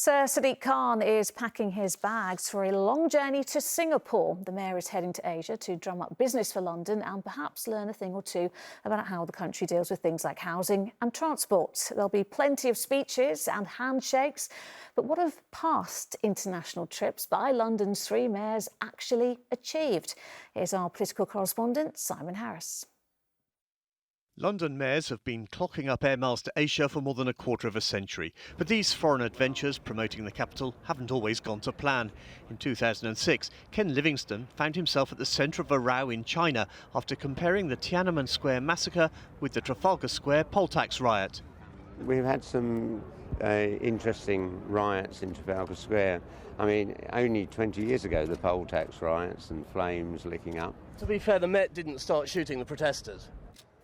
Sir Sadiq Khan is packing his bags for a long journey to Singapore. The mayor is heading to Asia to drum up business for London and perhaps learn a thing or two about how the country deals with things like housing and transport. There'll be plenty of speeches and handshakes. But what have past international trips by London's three mayors actually achieved? Here's our political correspondent, Simon Harris. London mayors have been clocking up air miles to Asia for more than a quarter of a century. But these foreign adventures promoting the capital haven't always gone to plan. In 2006, Ken Livingstone found himself at the centre of a row in China after comparing the Tiananmen Square massacre with the Trafalgar Square poll tax riot. We've had some interesting riots in Trafalgar Square. I mean, only 20 years ago, the poll tax riots and flames licking up. To be fair, the Met didn't start shooting the protesters.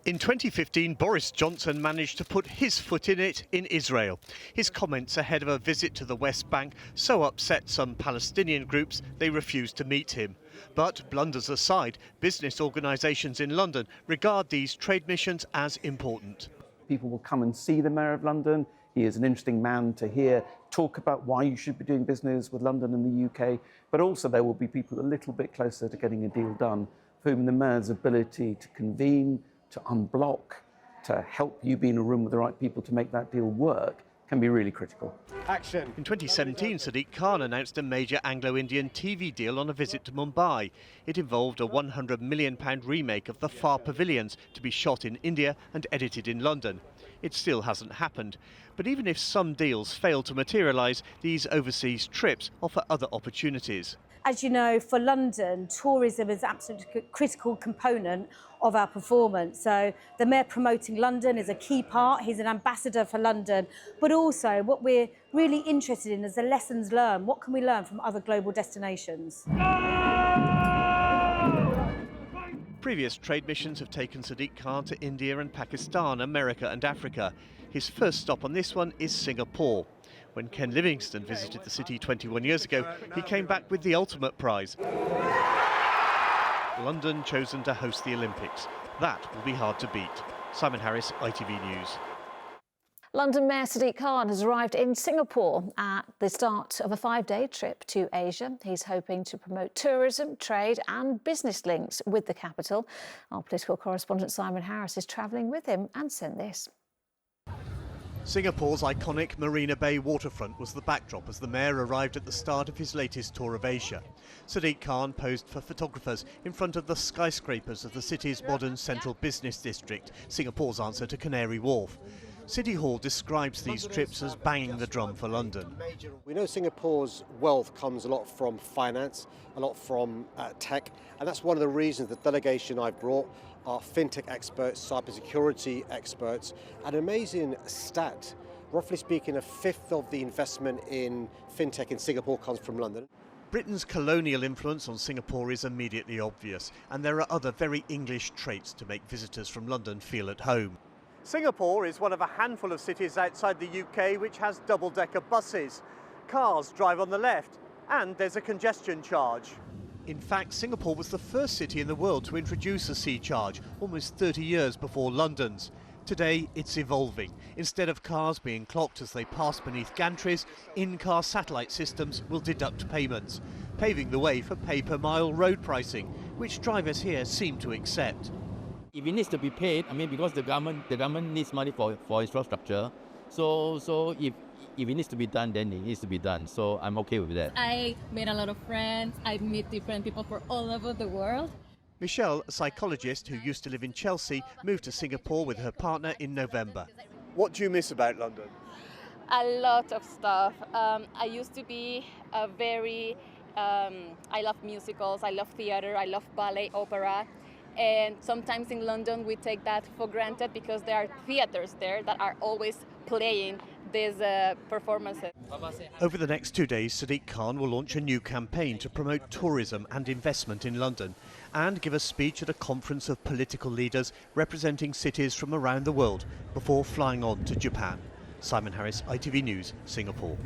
In 2015, Boris Johnson managed to put his foot in it in Israel. His comments ahead of a visit to the West Bank so upset some Palestinian groups they refused to meet him. But blunders aside, business organisations in London regard these trade missions as important. People will come and see the Mayor of London. He is an interesting man to hear talk about why you should be doing business with London and the UK. But also there will be people a little bit closer to getting a deal done, for whom the Mayor's ability to convene, to unblock, to help you be in a room with the right people to make that deal work can be really critical. Action. In 2017, Sadiq Khan announced a major Anglo-Indian TV deal on a visit to Mumbai. It involved a £100 million remake of the Far Pavilions to be shot in India and edited in London. It still hasn't happened. But even if some deals fail to materialise, these overseas trips offer other opportunities. As you know, for London, tourism is an absolutely critical component of our performance. So the Mayor promoting London is a key part. He's an ambassador for London. But also what we're really interested in is the lessons learned. What can we learn from other global destinations? Previous trade missions have taken Sadiq Khan to India and Pakistan, America and Africa. His first stop on this one is Singapore. When Ken Livingstone visited the city 21 years ago, he came back with the ultimate prize. London chosen to host the Olympics. That will be hard to beat. Simon Harris, ITV News. London Mayor Sadiq Khan has arrived in Singapore at the start of a 5-day trip to Asia. He's hoping to promote tourism, trade and business links with the capital. Our political correspondent Simon Harris is travelling with him and sent this. Singapore's iconic Marina Bay waterfront was the backdrop as the mayor arrived at the start of his latest tour of Asia. Sadiq Khan posed for photographers in front of the skyscrapers of the city's modern central business district, Singapore's answer to Canary Wharf. City Hall describes these trips as banging the drum for London. We know Singapore's wealth comes a lot from finance, a lot from tech, and that's one of the reasons the delegation I've brought are fintech experts, cybersecurity experts. An amazing stat, roughly speaking, a fifth of the investment in fintech in Singapore comes from London. Britain's colonial influence on Singapore is immediately obvious, and there are other very English traits to make visitors from London feel at home. Singapore is one of a handful of cities outside the UK which has double-decker buses. Cars drive on the left, and there's a congestion charge. In fact, Singapore was the first city in the world to introduce a C-charge, almost 30 years before London's. Today, it's evolving. Instead of cars being clocked as they pass beneath gantries, in-car satellite systems will deduct payments, paving the way for pay-per-mile road pricing, which drivers here seem to accept. If it needs to be paid, because the government needs money for infrastructure. So if it needs to be done, then it needs to be done. So I'm okay with that. I made a lot of friends. I meet different people from all over the world. Michelle, a psychologist who used to live in Chelsea, moved to Singapore with her partner in November. What do you miss about London? A lot of stuff. I used to be a very, I love musicals, I love theater, I love ballet, opera. And sometimes in London we take that for granted because there are theatres there that are always playing these performances. Over the next 2 days, Sadiq Khan will launch a new campaign to promote tourism and investment in London and give a speech at a conference of political leaders representing cities from around the world before flying on to Japan. Simon Harris, ITV News, Singapore.